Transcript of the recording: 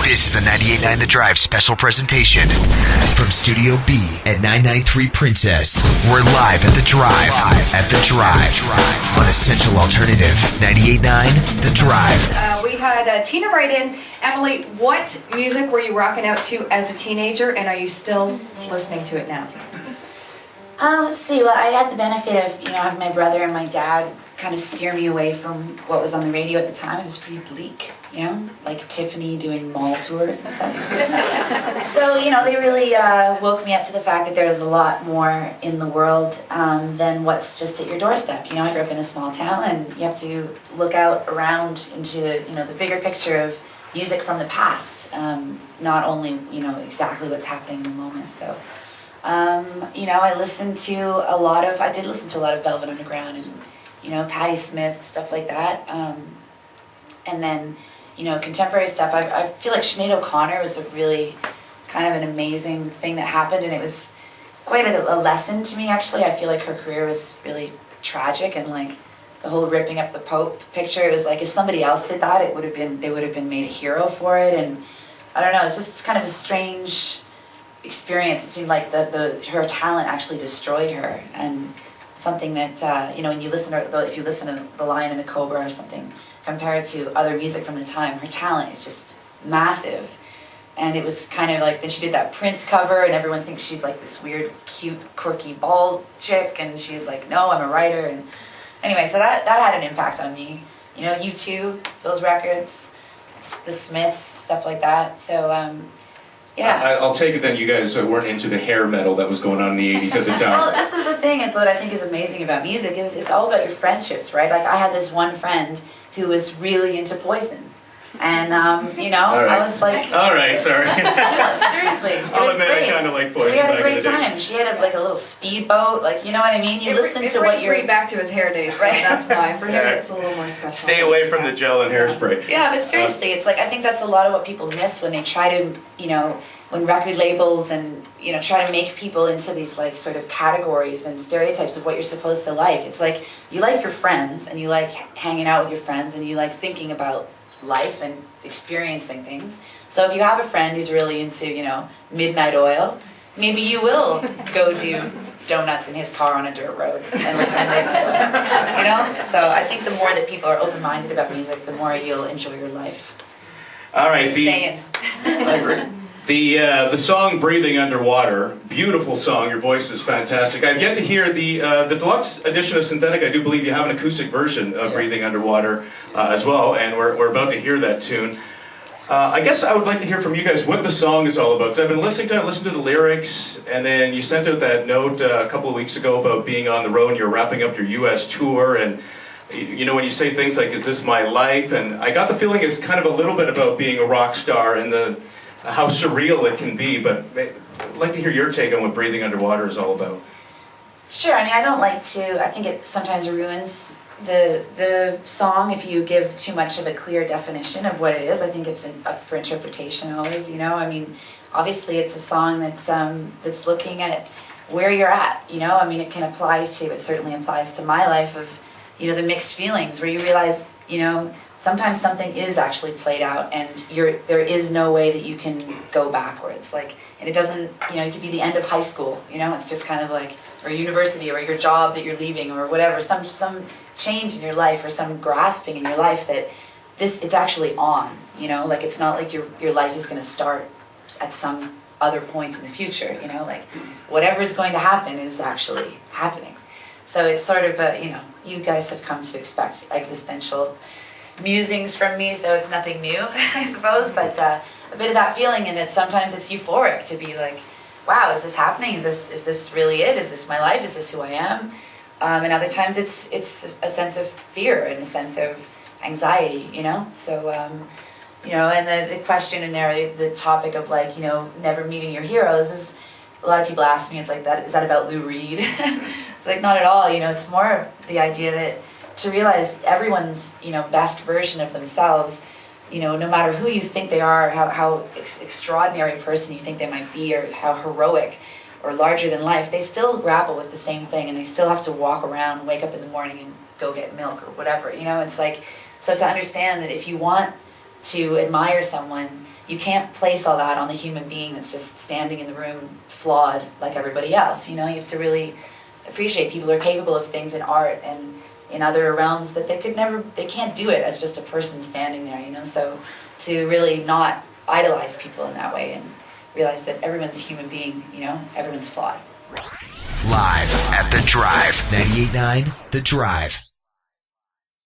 This is a 98.9 The Drive special presentation from Studio B at 993 Princess. We're live at The Drive, on Essential Alternative 98.9 The Drive. We had Tina write in. Emily, what music were you rocking out to as a teenager, and are you still listening to it now? Let's see. Well, I had the benefit of, having my brother and my dad kind of steer me away from what was on the radio at the time. It was pretty bleak, like Tiffany doing mall tours and stuff. So, they really woke me up to the fact that there was a lot more in the world than what's just at your doorstep. I grew up in a small town, and you have to look out around into the bigger picture of music from the past, not only, exactly what's happening in the moment. So, I did listen to a lot of Velvet Underground and, Patti Smith, stuff like that. And then, contemporary stuff. I feel like Sinead O'Connor was a really kind of an amazing thing that happened, and it was quite a lesson to me, actually. I feel like her career was really tragic, and like the whole ripping up the Pope picture, it was like if somebody else did that, they would have been made a hero for it. And I don't know, it's just kind of a strange experience. It seemed like her talent actually destroyed her, and something that when you listen to, if you listen to The Lion and the Cobra or something, compared to other music from the time, her talent is just massive. And it was kind of like, then she did that Prince cover, and everyone thinks she's like this weird, cute, quirky, bald chick, and she's like, no, I'm a writer. And anyway, so that had an impact on me. U2, those records, the Smiths, stuff like that. So yeah. I'll take it then you guys weren't into the hair metal that was going on in the 80s at the time. Well, this is the thing, is what I think is amazing about music, is it's all about your friendships, right? Like, I had this one friend who was really into Poison. And, right. I was like... All right, sorry. Seriously, it I'll was admit great. I kind of like Poison. We had a back great in the day. time. She had a little speedboat, like, you know what I mean? You listen to what you're... It brings back to his hair days, so Right. that's why. For him, Yeah. it's a little more special. Stay away from the gel and hairspray. Yeah, but seriously, it's like, I think that's a lot of what people miss when they try to, when record labels and, try to make people into these, like, sort of categories and stereotypes of what you're supposed to like. It's like, you like your friends, and you like hanging out with your friends, and you like thinking about life and experiencing things. So if you have a friend who's really into, Midnight Oil, maybe you will go do donuts in his car on a dirt road and listen to Midnight Oil, So I think the more that people are open-minded about music, the more you'll enjoy your life. All right. Just saying. I agree. The song "Breathing Underwater," beautiful song. Your voice is fantastic. I've yet to hear the deluxe edition of Synthetic. I do believe you have an acoustic version of "Breathing Underwater" as well, and we're about to hear that tune. I guess I would like to hear from you guys what the song is all about. So I've been listening to the lyrics, and then you sent out that note a couple of weeks ago about being on the road and you're wrapping up your U.S. tour, and when you say things like, "Is this my life?" and I got the feeling it's kind of a little bit about being a rock star and how surreal it can be, but I'd like to hear your take on what "Breathing Underwater" is all about. Sure, I don't like to, I think it sometimes ruins the song if you give too much of a clear definition of what it is. I think it's up for interpretation always, Obviously it's a song that's looking at where you're at, it can apply to, it certainly applies to my life of, the mixed feelings where you realize, sometimes something is actually played out, and there is no way that you can go backwards. Like, and it doesn't, it could be the end of high school, it's just kind of like, or university, or your job that you're leaving, or whatever, some change in your life, or some grasping in your life that it's actually on, like it's not like your life is going to start at some other point in the future, like whatever is going to happen is actually happening. So it's sort of you guys have come to expect existential musings from me, so it's nothing new, I suppose, but a bit of that feeling, and that sometimes it's euphoric to be like, wow, is this happening? Is this really it? Is this my life? Is this who I am? And other times it's a sense of fear and a sense of anxiety, So, and the question in there, the topic of like, never meeting your heroes is, a lot of people ask me, it's like, is that about Lou Reed? It's like, not at all, it's more the idea that to realize everyone's, best version of themselves, no matter who you think they are, how extraordinary a person you think they might be, or how heroic or larger than life, they still grapple with the same thing, and they still have to walk around, wake up in the morning and go get milk or whatever, It's like, so to understand that if you want to admire someone, you can't place all that on the human being that's just standing in the room flawed like everybody else. You know, you have to really appreciate people are capable of things in art and in other realms that they can't do it as just a person standing there, you know. So to really not idolize people in that way and realize that everyone's a human being, you know, everyone's flawed. Live at The Drive. 98.9 The Drive.